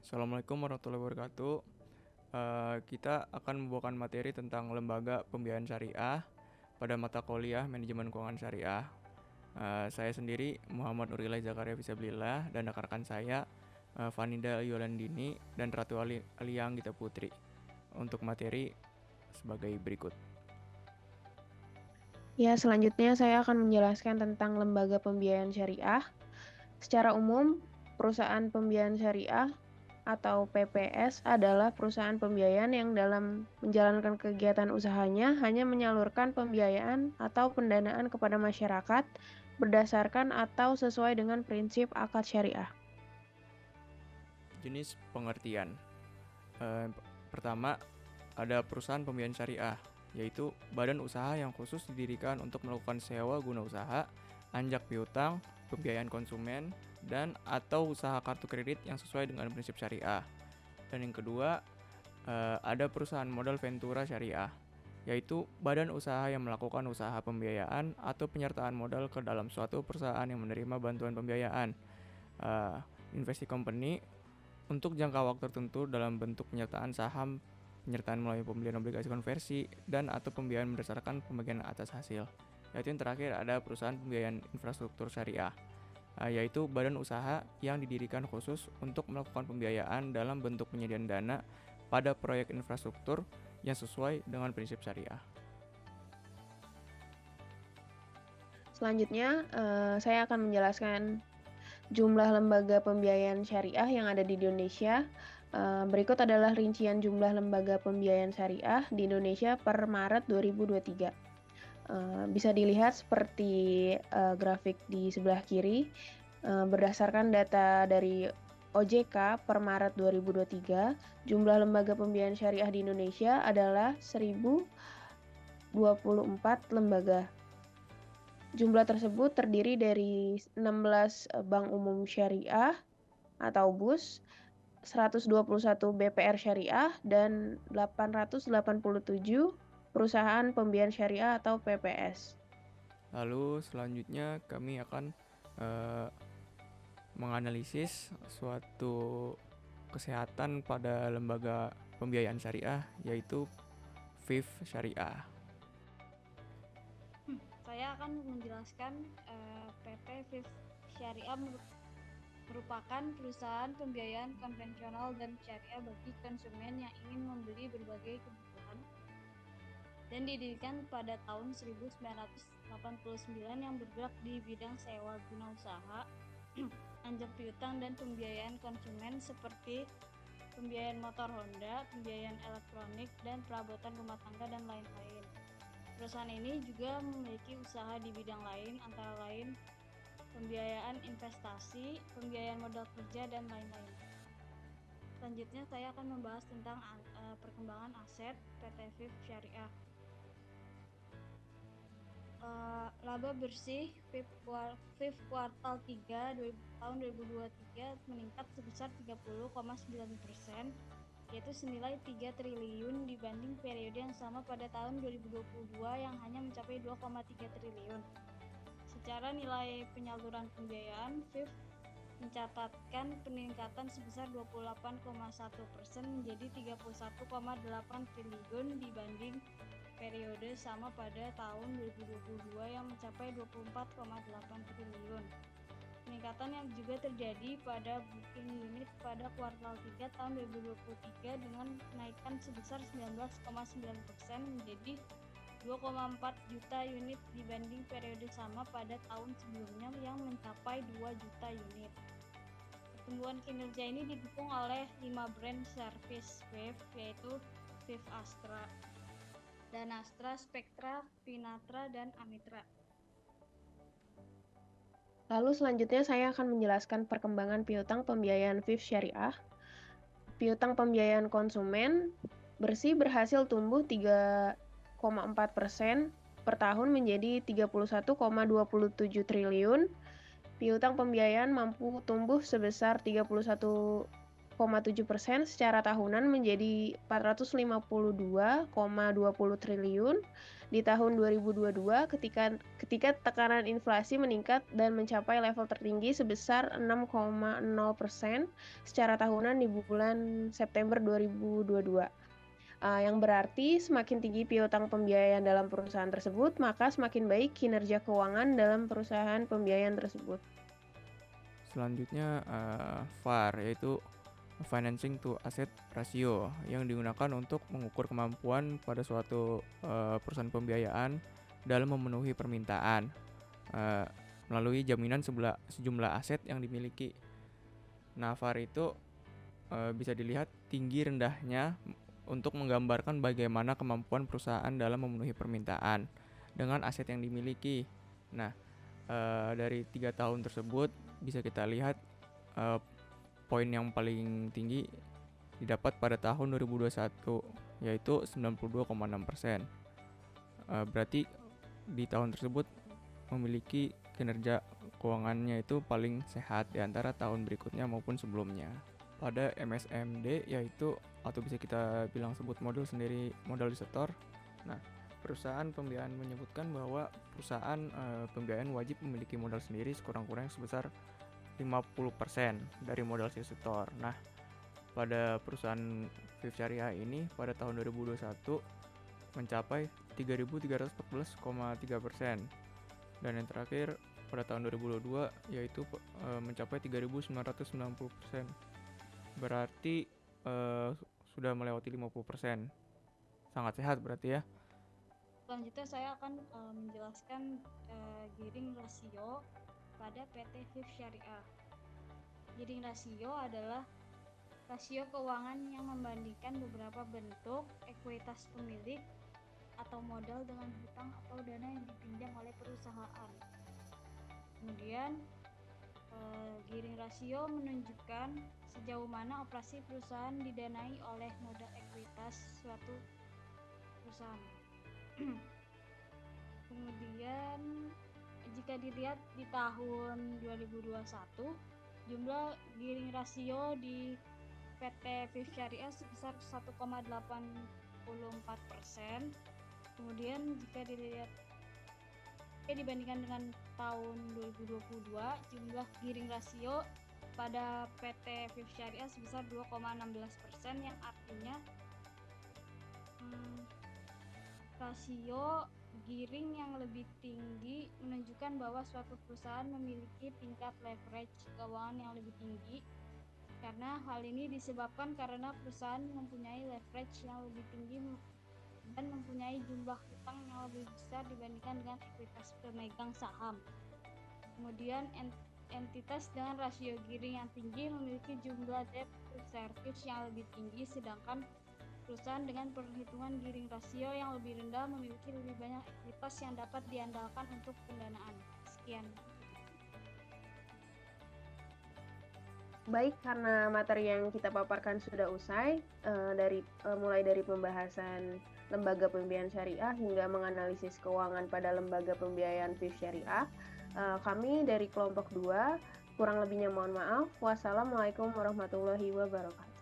Assalamualaikum warahmatullahi wabarakatuh. Kita akan membawakan materi tentang lembaga pembiayaan syariah pada mata kuliah manajemen keuangan syariah. Saya sendiri Muhammad Nurilai Zakaria Fisabilillah dan rekan saya Vanida Yolandini dan Ratu Aliang Gita Putri. Untuk materi sebagai berikut. Ya, selanjutnya saya akan menjelaskan tentang lembaga pembiayaan syariah. Secara umum, perusahaan pembiayaan syariah atau PPS adalah perusahaan pembiayaan yang dalam menjalankan kegiatan usahanya hanya menyalurkan pembiayaan atau pendanaan kepada masyarakat berdasarkan atau sesuai dengan prinsip akad syariah. Jenis pengertian. Pertama, ada perusahaan pembiayaan syariah, yaitu badan usaha yang khusus didirikan untuk melakukan sewa guna usaha, anjak piutang, pembiayaan konsumen, dan atau usaha kartu kredit yang sesuai dengan prinsip syariah. Dan yang kedua, ada perusahaan modal ventura syariah, yaitu badan usaha yang melakukan usaha pembiayaan atau penyertaan modal ke dalam suatu perusahaan yang menerima bantuan pembiayaan. Investasi company untuk jangka waktu tertentu dalam bentuk penyertaan saham, penyertaan melalui pembelian obligasi konversi, dan atau pembiayaan berdasarkan pembagian atas hasil. Yaitu yang terakhir ada perusahaan pembiayaan infrastruktur syariah, yaitu badan usaha yang didirikan khusus untuk melakukan pembiayaan dalam bentuk penyediaan dana pada proyek infrastruktur yang sesuai dengan prinsip syariah. Selanjutnya, saya akan menjelaskan jumlah lembaga pembiayaan syariah yang ada di Indonesia. Berikut adalah rincian jumlah lembaga pembiayaan syariah di Indonesia per Maret 2023. Bisa dilihat seperti grafik di sebelah kiri. Berdasarkan data dari OJK per Maret 2023, jumlah lembaga pembiayaan syariah di Indonesia adalah 1.024 lembaga. Jumlah tersebut terdiri dari 16 bank umum syariah atau BUS, 121 BPR syariah, dan 887 perusahaan pembiayaan syariah atau PPS. Lalu selanjutnya kami akan menganalisis suatu kesehatan pada lembaga pembiayaan syariah, yaitu FIF Syariah. Saya akan menjelaskan PT FIF Syariah merupakan perusahaan pembiayaan konvensional dan syariah bagi konsumen yang ingin membeli berbagai kebutuhan dan didirikan pada tahun 1989 yang bergerak di bidang sewa guna usaha, anjak piutang dan pembiayaan konsumen seperti pembiayaan motor Honda, pembiayaan elektronik, dan perabotan rumah tangga dan lain-lain. Perusahaan ini juga memiliki usaha di bidang lain, antara lain pembiayaan investasi, pembiayaan modal kerja, dan lain-lain. Selanjutnya saya akan membahas tentang perkembangan aset PT FIF Syariah. Laba bersih FIF kuartal 3 tahun 2023 meningkat sebesar 30,9%, yaitu senilai 3 triliun dibanding periode yang sama pada tahun 2022 yang hanya mencapai 2,3 triliun. Secara nilai penyaluran pembiayaan, FIF mencatatkan peningkatan sebesar 28,1% menjadi 31,8 triliun dibanding periode sama pada tahun 2022 yang mencapai 24,8 triliun. Peningkatan yang juga terjadi pada booking unit pada kuartal 3 tahun 2023 dengan kenaikan sebesar 19,9% menjadi 2,4 juta unit dibanding periode sama pada tahun sebelumnya yang mencapai 2 juta unit. Pertumbuhan kinerja ini didukung oleh 5 brand service FIF, yaitu FIF Astra, Danastra, Spektra, Pinatra, dan Amitra. Lalu selanjutnya saya akan menjelaskan perkembangan piutang pembiayaan FIF Syariah. Piutang pembiayaan konsumen bersih berhasil tumbuh 3,4% per tahun menjadi 31,27 triliun. Piutang pembiayaan mampu tumbuh sebesar 31 secara tahunan menjadi 452,20 triliun di tahun 2022 ketika tekanan inflasi meningkat dan mencapai level tertinggi sebesar 6,0% secara tahunan di bulan September 2022. Yang berarti semakin tinggi piutang pembiayaan dalam perusahaan tersebut, maka semakin baik kinerja keuangan dalam perusahaan pembiayaan tersebut. Selanjutnya VAR, yaitu Financing to Asset Ratio, yang digunakan untuk mengukur kemampuan pada suatu perusahaan pembiayaan dalam memenuhi permintaan melalui jaminan sejumlah aset yang dimiliki. Nah, VAR itu bisa dilihat tinggi rendahnya untuk menggambarkan bagaimana kemampuan perusahaan dalam memenuhi permintaan dengan aset yang dimiliki. Nah, dari 3 tahun tersebut bisa kita lihat poin yang paling tinggi didapat pada tahun 2021, yaitu 92,6%. Berarti di tahun tersebut memiliki kinerja keuangannya itu paling sehat di antara tahun berikutnya maupun sebelumnya. Pada MSMD, yaitu atau bisa kita bilang sebut model disetor. Nah, perusahaan pembiayaan menyebutkan bahwa perusahaan pembiayaan wajib memiliki modal sendiri sekurang-kurangnya sebesar 50% dari modal depositor. Nah, pada perusahaan FIF Syariah ini pada tahun 2021 mencapai 3.314,3%. Dan yang terakhir pada tahun 2022 yaitu mencapai 3.990%. Berarti sudah melewati 50%. Sangat sehat berarti ya. Selanjutnya saya akan menjelaskan gearing rasio pada PT FIF Syariah. Gearing rasio adalah rasio keuangan yang membandingkan beberapa bentuk ekuitas pemilik atau modal dengan hutang atau dana yang dipinjam oleh perusahaan. Kemudian gearing rasio menunjukkan sejauh mana operasi perusahaan didanai oleh modal ekuitas suatu perusahaan. Kemudian jika dilihat di tahun 2021, jumlah gearing rasio di PT FIF Syariah sebesar 1,84%. Kemudian jika dilihat dibandingkan dengan tahun 2022, jumlah gearing rasio pada PT FIF Syariah sebesar 2,16%, yang artinya rasio gearing yang lebih tinggi menunjukkan bahwa suatu perusahaan memiliki tingkat leverage keuangan yang lebih tinggi, karena hal ini disebabkan karena perusahaan mempunyai leverage yang lebih tinggi dan mempunyai jumlah hutang yang lebih besar dibandingkan dengan ekuitas pemegang saham. Kemudian entitas dengan rasio gearing yang tinggi memiliki jumlah debt to service yang lebih tinggi, sedangkan perusahaan dengan perhitungan gearing rasio yang lebih rendah memiliki lebih banyak ekuitas yang dapat diandalkan untuk pendanaan. Sekian. Baik, karena materi yang kita paparkan sudah usai, mulai dari pembahasan lembaga pembiayaan syariah hingga menganalisis keuangan pada lembaga pembiayaan FIF Syariah, kami dari kelompok 2 kurang lebihnya mohon maaf. Wassalamualaikum warahmatullahi wabarakatuh.